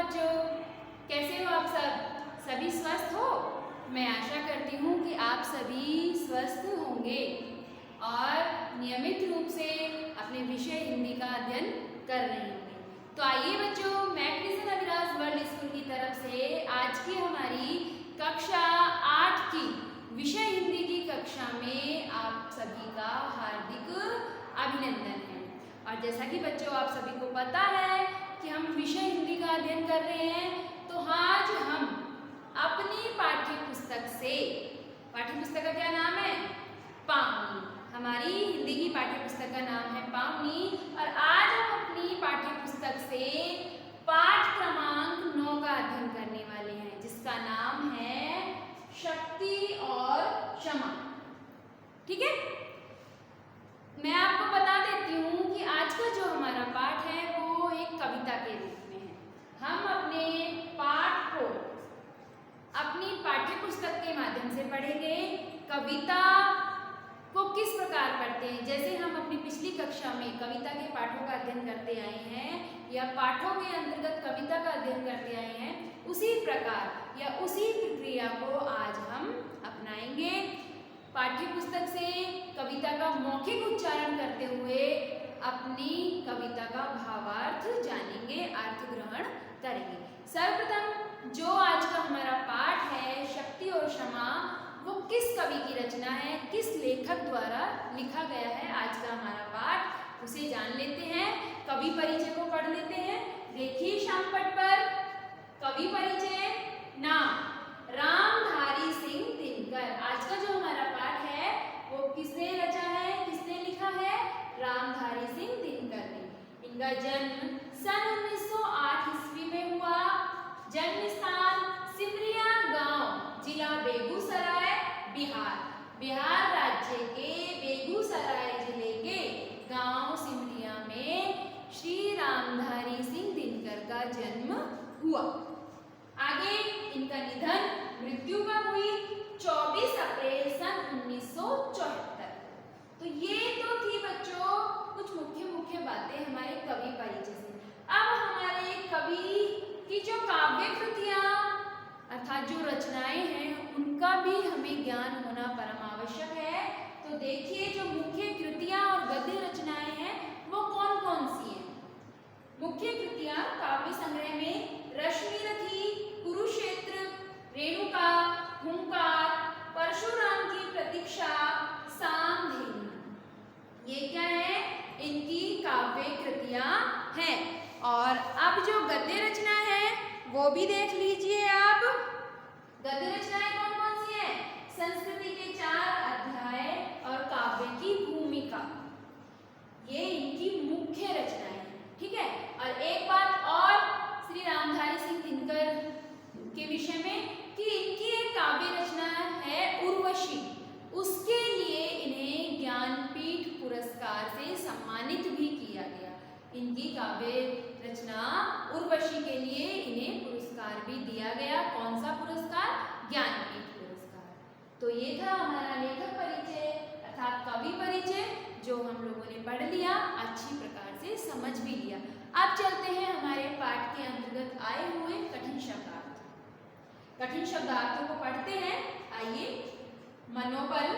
बच्चों, कैसे हो आप सब? सभी स्वस्थ हो? मैं आशा करती हूँ कि आप सभी स्वस्थ होंगे और नियमित रूप से अपने विषय हिंदी का अध्ययन कर रहे होंगे। तो आइए बच्चों, मैग्नीशियस अविराज वर्ल्ड स्कूल की तरफ से आज की हमारी कक्षा 8 की विषय हिंदी की कक्षा में आप सभी का हार्दिक अभिनंदन है। और जैसा कि बच्चों आप सभी को पता है कि हम विषय हिंदी का अध्ययन कर रहे हैं, तो आज हम अपनी पाठ्य पुस्तक से, पाठ्य पुस्तक का क्या नाम है? पावनी। हमारी हिंदी की पाठ्य पुस्तक का नाम है पावनी और आज हम अपनी पाठ्य पुस्तक से पाठ क्रमांक 9 का अध्ययन करने वाले हैं, जिसका नाम है शक्ति और क्षमा। ठीक है, मैं आपको बता देती हूँ कि आज का जो हमारा पाठ है वो एक कविता के रूप में है। हम अपने पाठ को अपनी पाठ्य पुस्तक के माध्यम से पढ़ेंगे। कविता को किस प्रकार पढ़ते हैं, जैसे हम अपनी पिछली कक्षा में कविता के पाठों का अध्ययन करते आए हैं या पाठों के अंतर्गत कविता का अध्ययन करते आए हैं, उसी प्रकार या उसी प्रक्रिया को आज हम अपनाएंगे। पाठ्य पुस्तक से कविता का मौखिक उच्चारण करते हुए अपनी कविता का भावार्थ जानेंगे, अर्थ ग्रहण करेंगे। सर्वप्रथम जो आज का हमारा पाठ है शक्ति और क्षमा, वो किस कवि की रचना है, किस लेखक द्वारा लिखा गया है आज का हमारा पाठ, उसे जान लेते हैं। कवि परिचय को पढ़ लेते हैं। देखिए श्यामपट्ट पर कवि परिचय, नाम रामधारी सिंह दिनकर। आज का जो हमारा पाठ है वो किसने रचा है, किसने लिखा है? रामधारी सिंह दिनकर ने। इनका जन्म सन 1908 ईस्वी में हुआ। जन्म स्थान सिमरिया गांव, जिला बेगूसराय, बिहार। बिहार राज्य के बेगूसराय जिले के गांव सिमरिया में श्री रामधारी सिंह दिनकर का जन्म हुआ। आगे इनका निधन, मृत्यु कब हुई? 24 अप्रैल सन 1974। तो ये तो थी बच्चों कुछ मुख्य बातें हमारे कवि परिचय से। अब हमारे कवि की जो काव्य कृतियां अर्थात जो रचनाएं हैं उनका भी हमें ज्ञान होना परम आवश्यक है। तो देखिए जो मुख्य कृतियां और गद्य रचनाएं हैं वो कौन कौन सी हैं? मुख्य कृतियां काव्य संग्रह में रश्मिरथी, कुरुक्षेत्र, रेणुका, हुंकार, परशुराम की प्रतीक्षा, सामधेनु, ये क्या है? इनकी काव्य कृतियां हैं। और अब जो गद्य रचना है वो भी देख लीजिए आप। गद्य रचनाएं कौन कौन सी हैं? संस्कृति के 4 अध्याय और काव्य की भूमिका, ये इनकी मुख्य रचनाएं हैं। ठीक है, और एक बात और श्री रामधारी सिंह दिनकर के विषय में कि इनकी एक काव्य रचना है उर्वशी, उसके लिए इन्हें ज्ञानपीठ पुरस्कार से सम्मानित भी किया गया। इनकी काव्य रचना उर्वशी के लिए इन्हें पुरस्कार भी दिया गया। कौन सा पुरस्कार? ज्ञानपीठ पुरस्कार। तो ये था हमारा लेखक परिचय अर्थात कवि परिचय, जो हम लोगों ने पढ़ लिया, अच्छी प्रकार से समझ भी लिया। अब चलते हैं हमारे पाठ के अंतर्गत आए हुए कठिन शब्दार्थ। कठिन शब्दार्थों को पढ़ते हैं। आइए। मनोबल,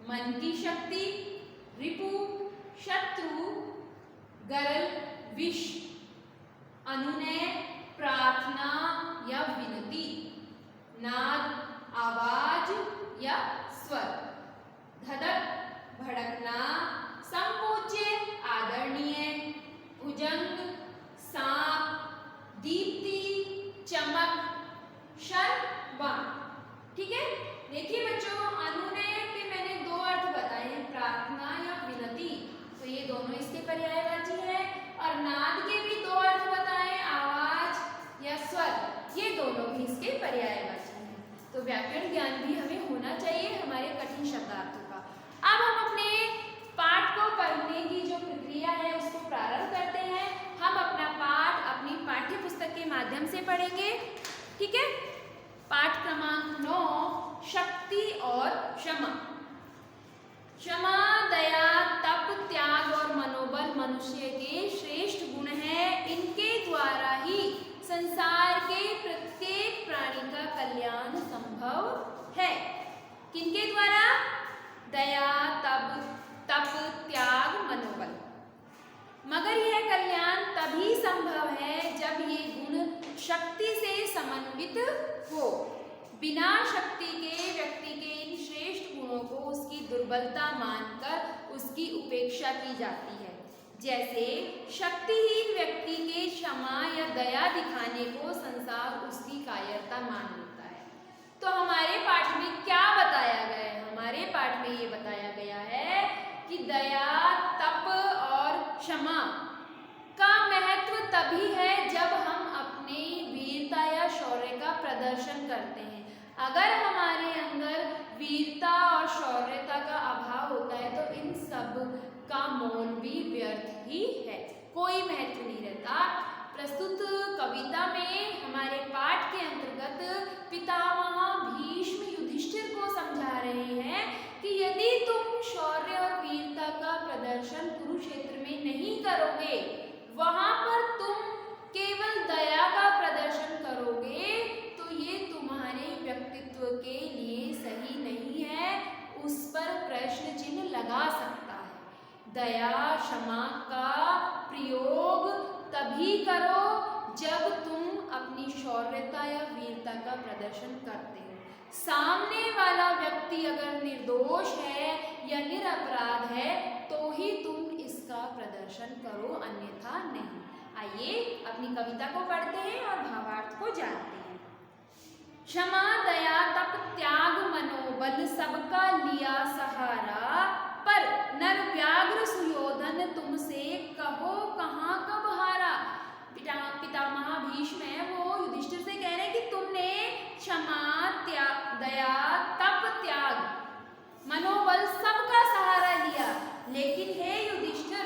मन की शक्ति, रिपु, शत्रु, गरल, विष, अनुनय, प्रार्थना या विनती, नाद, आवाज या स्वर, धधक, भड़कना, संकोचे, आदरणीय, भुजंग, सांप, दीप्ति, चमक, शर, बाण। ठीक है, देखिए बच्चों अनुनय के मैंने 2 अर्थ बताए हैं, प्रार्थना या विनती, तो ये दोनों इसके पर्यायवाची है। और नाद के भी 2 अर्थ बताए, आवाज या स्वर, ये दोनों भी इसके पर्यायवाची हैं। तो व्याकरण ज्ञान भी हमें होना चाहिए हमारे कठिन शब्दार्थों का। अब हम अपने पाठ को पढ़ने की जो प्रक्रिया है उसको प्रारंभ करते हैं। हम अपना पाठ अपनी पाठ्य पुस्तक के माध्यम से पढ़ेंगे। ठीक है, पाठ क्रमांक 9 शक्ति और क्षमा। क्षमा, दया, तप, त्याग और मनोबल मनुष्य के श्रेष्ठ गुण हैं। इनके द्वारा ही संसार कल्याण संभव है। किनके द्वारा? दया, तप, त्याग, मनोबल। मगर यह कल्याण तभी संभव है जब ये गुण शक्ति से समन्वित हो। बिना शक्ति के व्यक्ति के इन श्रेष्ठ गुणों को उसकी दुर्बलता मानकर उसकी उपेक्षा की जाती है। जैसे शक्तिहीन व्यक्ति के क्षमा या दया दिखाने को संसार उसकी कायरता मान लेता है। तो हमारे पाठ में क्या बताया गया है? हमारे पाठ में ये बताया गया है कि दया, तप और क्षमा का महत्व तभी है जब हम अपनी वीरता या शौर्य का प्रदर्शन करते हैं। अगर हमारे अंदर वीरता और शौर्यता का अभाव होता है तो इन सब का मोल भी व्यर्थ ही है, कोई महत्व नहीं रहता। प्रस्तुत कविता में हमारे पाठ के अंतर्गत पितामह भीष्म युधिष्ठिर को समझा रहे हैं कि यदि तुम शौर्य और वीरता का प्रदर्शन कुरुक्षेत्र में नहीं करोगे, वहां पर तुम केवल दया का प्रदर्शन करोगे, तो ये तुम्हारे व्यक्तित्व के लिए सही नहीं है, उस पर प्रश्न चिन्ह लगा सकता है। दया, क्षमा का प्रयोग तभी करो जब तुम अपनी शौर्यता या वीरता का प्रदर्शन करते हो। सामने वाला व्यक्ति अगर निर्दोष है या निरपराध है तो ही तुम इसका प्रदर्शन करो, अन्यथा नहीं। आइए अपनी कविता को पढ़ते हैं और भावार्थ को जानते हैं। क्षमा, दया, तप, त्याग, मनोबल सबका लिया सहारा, पर नर व्याघ्र सुयोधन तुमसे कहो कहाँ कब हारा। पितामह भीष्म है वो युधिष्ठिर से कह रहे हैं कि तुमने क्षमा, दया, तप, त्याग, मनोबल सबका सहारा लिया, लेकिन हे युधिष्ठिर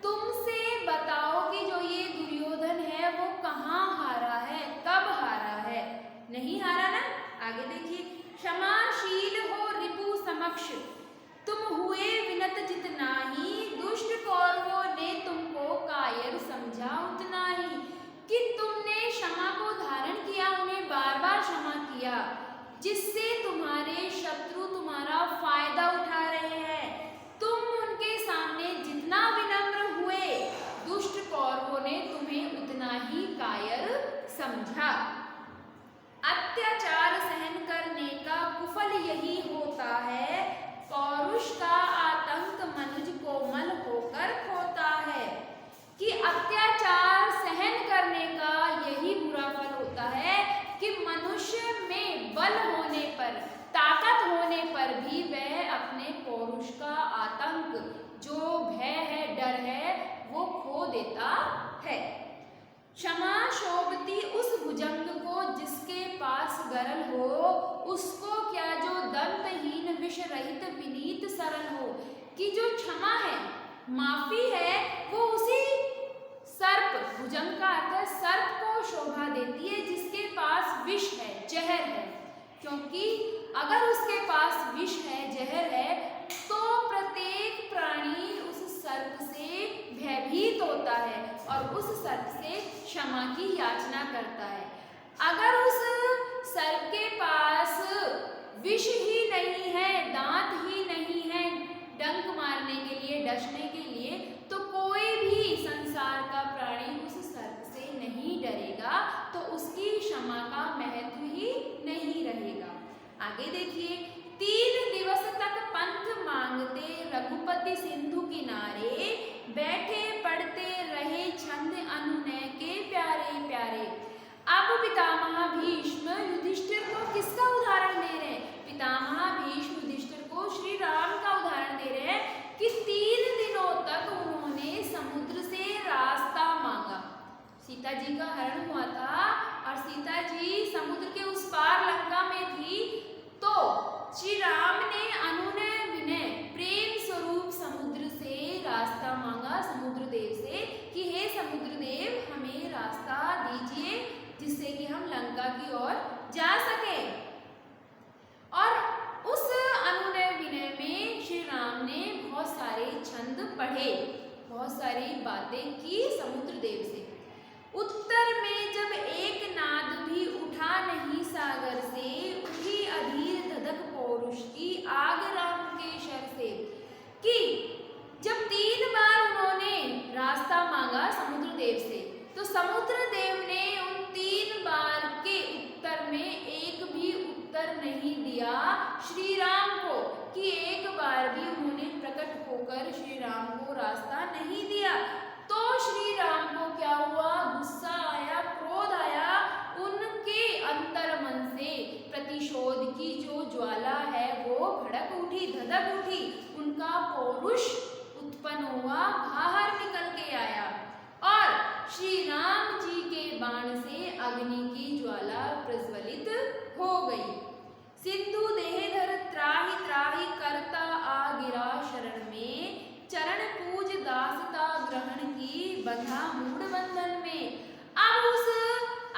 तुमसे बताओ कि जो ये दुर्योधन है वो कहाँ हारा है, कब हारा है? नहीं हारा ना। आगे देखिए, क्षमाशील हो रिपु समक्ष तुम हुए विनत जितना ही, दुष्ट कौरवों ने तुमको कायर समझा उतना ही। कि तुमने क्षमा को धारण किया, उन्हें बार बार क्षमा किया, जिससे तुम्हारे शत्रु तुम्हारा फायदा उठा रहे हैं। तुम उनके सामने जितना विनम्र हुए, दुष्ट कौरवों ने तुम्हें उतना ही कायर समझा। अत्याचार सहन करने का कुफल यही होता है, पौरुष का आतंक मनुज कोमल होकर खोता है। कि अत्याचार सहन करने का यही बुरा फल होता है कि मनुष्य में बल होने पर, ताकत होने पर भी वह अपने पौरुष का आतंक, जो भय है, डर है, वो खो देता है। क्षमा शोभती उस भुजंग को जिसके पास गरल हो, उसको क्या जो दंतहीन विष रहित विनीत सरल हो। कि जो क्षमा है, माफी है, वो उसी सर्प, भुजंग का अर्थ है सर्प को शोभा देती है जिसके पास विष है, जहर है। क्योंकि अगर उसके पास विष है, जहर है, तो प्रत्येक प्राणी उस सर्प से भयभीत होता है और उस सर्प से क्षमा की याचना करता है। अगर उस सर्प के पास विष ही नहीं है, दांत ही नहीं है डंक मारने के लिए, डसने के लिए, तो कोई भी संसार का प्राणी उस सर्प से नहीं डरेगा, तो उसकी क्षमा का महत्व ही नहीं रहेगा। आगे देखिए, 3 दिवस तक पंथ मांगते रघुपति सिंधु किनारे, बैठे पढ़ते रहे छंद अनुनय के प्यारे प्यारे। अब पितामह भीष्म युधिष्ठिर को किसका उदाहरण दे रहे हैं? पितामह भीष्म युधिष्ठिर को श्री राम का उदाहरण दे रहे हैं कि 3 दिनों तक उन्होंने समुद्र से रास्ता मांगा। सीता जी का हरण हुआ था और सीता जी समुद्र के उस पार लंका में थी, तो श्री राम ने अनुनय विनय प्रेम स्वरूप समुद्र से रास्ता मांगा, समुद्र देव से, कि हे समुद्र देव हमें रास्ता दीजिए जिससे कि हम लंका की ओर जा सके। और उस अनुनय विनय में श्री राम ने बहुत सारे छंद पढ़े, बहुत सारी बातें की समुद्र देव से। उत्तर में जब एक नाद भी उठा नहीं सागर से, उठी अधीर धधक पौरुष की आग राम के शर से। कि जब 3 बार उन्होंने रास्ता मांगा समुद्र देव से, तो समुद्र देव ने उन 3 बार के उत्तर में एक भी उत्तर नहीं दिया श्री राम को, कि एक बार भी उन्होंने प्रकट होकर श्री राम को रास्ता नहीं दिया। तो श्री राम को क्या हुआ? गुस्सा आया, क्रोध आया, उनके अंतर मन से प्रतिशोध की जो ज्वाला है वो भड़क उठी, धधक उठी, उनका पौरुष उत्पन्न हुआ, बाहर निकल के आया और श्री राम जी के बाण से अग्नि की ज्वाला प्रज्वलित हो गई। सिंधु देहधर त्राहि त्राहि करता आ गिरा शरण में, चरण पूज दासता ग्रहण की बंधा मूढ़ बंधन में। अब उस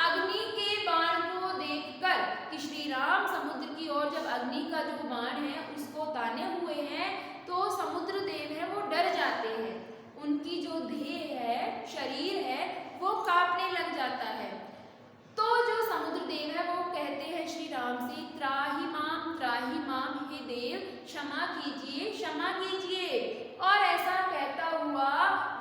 अग्नि के बाण को देखकर कि श्री राम समुद्र की ओर जब अग्नि का जो बाण है उसको ताने हुए हैं, तो समुद्र देव है वो डर जाते हैं, उनकी जो देह है, शरीर है, वो कांपने लग जाता है। तो जो समुद्र देव है वो कहते हैं श्री राम से, त्राहि माम हे देव, क्षमा कीजिए, क्षमा कीजिए। और ऐसा कहता हुआ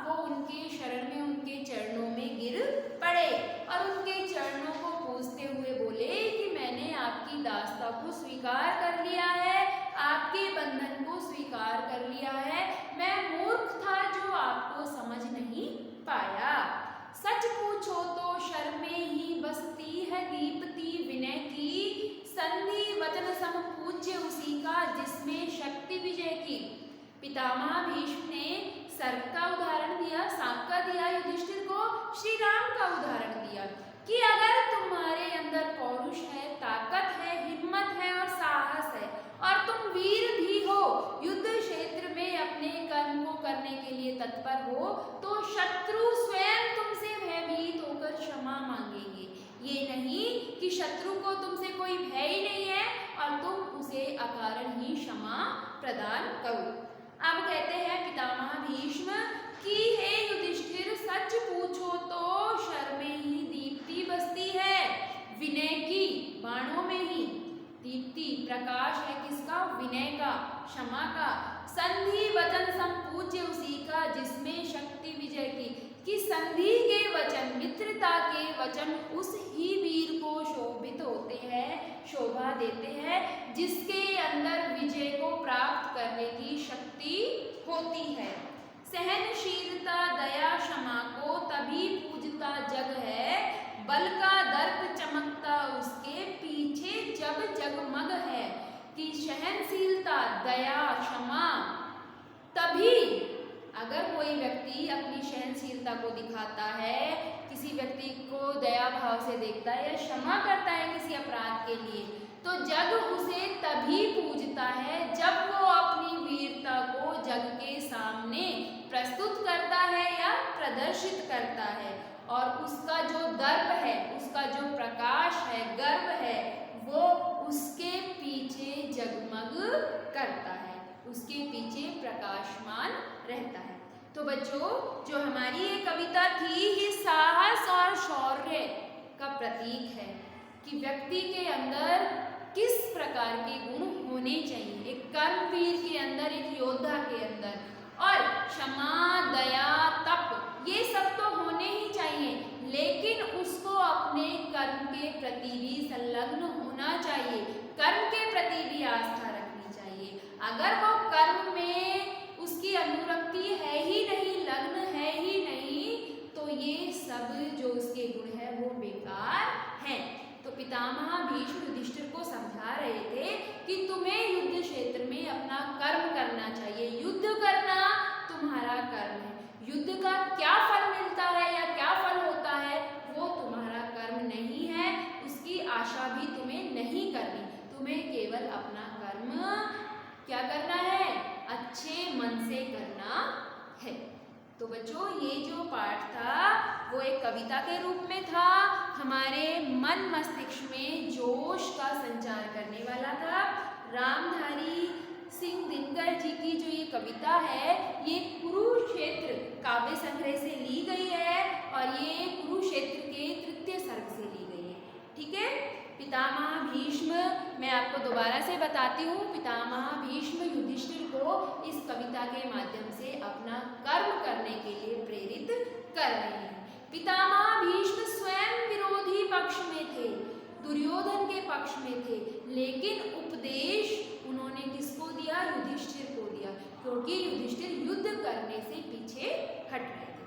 वो उनके शरण में, उनके चरणों में गिर पड़े और उनके चरणों को पूजते हुए बोले कि मैंने आपकी दासता को स्वीकार कर लिया है, आपके बंधन को स्वीकार कर लिया है, मैं मूर्ख था जो आपको समझ नहीं पाया। सच पूछो तो शर में ही बसती है दीप्ति विनय की, संधि वचन सम पूज्य उसी का जिसमें शक्ति विजय की। पितामह भीष्म ने सर्प का उदाहरण दिया, सांप का दिया युधिष्ठिर को, श्री राम का उदाहरण दिया कि अगर तुम्हारे अंदर पौरुष है, ताकत है, हिम्मत है और साहस है और तुम वीर भी हो, युद्ध क्षेत्र में अपने कर्म को करने के लिए तत्पर हो, तो शत्रु स्वयं तुमसे भयभीत होकर क्षमा मांगेंगे। ये नहीं कि शत्रु को तुमसे कोई भय ही नहीं है और तुम उसे अकारण ही क्षमा प्रदान करो। अब कहते हैं पितामह भीष्म कि हे युधिष्ठिर, सच पूछो तो शर में ही दीप्ति बसती है, विनय की, बाणों में ही दीप्ति, प्रकाश है किसका? विनय का, क्षमा का। संधि वचन संपूज्य उसी का जिसमें शक्ति विजय की, कि संधि के वचन, मित्रता के वचन उस ही वीर को शोभित होते हैं, शोभा देते हैं, जिसके अंदर विजय को प्राप्त करने की शक्ति होती है। सहनशीलता दया क्षमा को तभी पूजता जग है, बल का दर्प चमकता उसके पीछे जब जगमग है। कि सहनशीलता, दया, क्षमा, तभी अगर कोई व्यक्ति अपनी सहनशीलता को दिखाता है, किसी व्यक्ति को दया भाव से देखता है या क्षमा करता है किसी अपराध के लिए, तो जग उसे तभी पूजता है जब वो अपनी वीरता को जग के सामने प्रस्तुत करता है या प्रदर्शित करता है, और उसका जो दर्प है, उसका जो प्रकाश है, गर्व है, वो उसके पीछे जगमग करता है, उसके पीछे प्रकाशमान रहता है। तो बच्चों, जो हमारी ये कविता थी, ये साहस और शौर्य का प्रतीक है कि व्यक्ति के अंदर किस प्रकार के गुण होने चाहिए, एक कर्मवीर के अंदर, एक योद्धा के अंदर। और क्षमा, दया, तप, ये सब तो होने ही चाहिए, लेकिन उसको अपने कर्म के प्रति भी संलग्न होना चाहिए, कर्म के प्रति भी आस्था रखनी चाहिए। अगर वो कर्म में उसकी अनुरक्ति है ही नहीं, लग्न है ही नहीं, तो ये सब जो उसके गुण है वो बेकार हैं। तो पितामह भीष्म युधिष्ठिर को समझा रहे थे कि तुम्हें युद्ध क्षेत्र में अपना कर्म करना चाहिए, युद्ध करना तुम्हारा कर्म है। युद्ध का क्या फल मिलता है या क्या फल होता है, वो तुम्हारा कर्म नहीं है, उसकी आशा भी तुम्हें नहीं करनी। तुम्हें केवल अपना कर्म क्या करना है? अच्छे मन से करना है। तो बच्चों, ये जो पाठ था वो एक कविता के रूप में था, हमारे मन मस्तिष्क में जोश का संचार करने वाला था। रामधारी सिंह दिनकर जी की जो ये कविता है, ये कुरुक्षेत्र काव्य संग्रह से ली गई है और ये कुरुक्षेत्र पितामह भीष्म, मैं आपको दोबारा से बताती हूँ, पितामह भीष्म युधिष्ठिर को इस कविता के माध्यम से अपना कर्म करने के लिए प्रेरित कर रहे हैं। पितामह भीष्म स्वयं विरोधी पक्ष में थे, दुर्योधन के पक्ष में थे, लेकिन उपदेश उन्होंने किसको दिया? युधिष्ठिर को दिया, क्योंकि युधिष्ठिर युद्ध करने से पीछे हट रहे थे।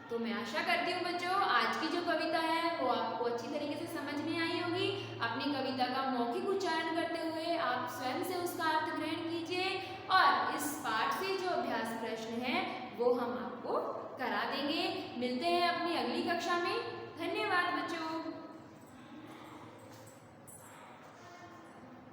तो मैं आशा करती हूँ बच्चों, आज की जो कविता है वो आपको अच्छी तरीके से समझ में आई होगी। अपनी कविता का मौखिक उच्चारण करते हुए आप स्वयं से उसका अर्थ ग्रहण कीजिए और इस पाठ से जो अभ्यास प्रश्न है वो हम आपको करा देंगे। मिलते हैं अपनी अगली कक्षा में। धन्यवाद बच्चों।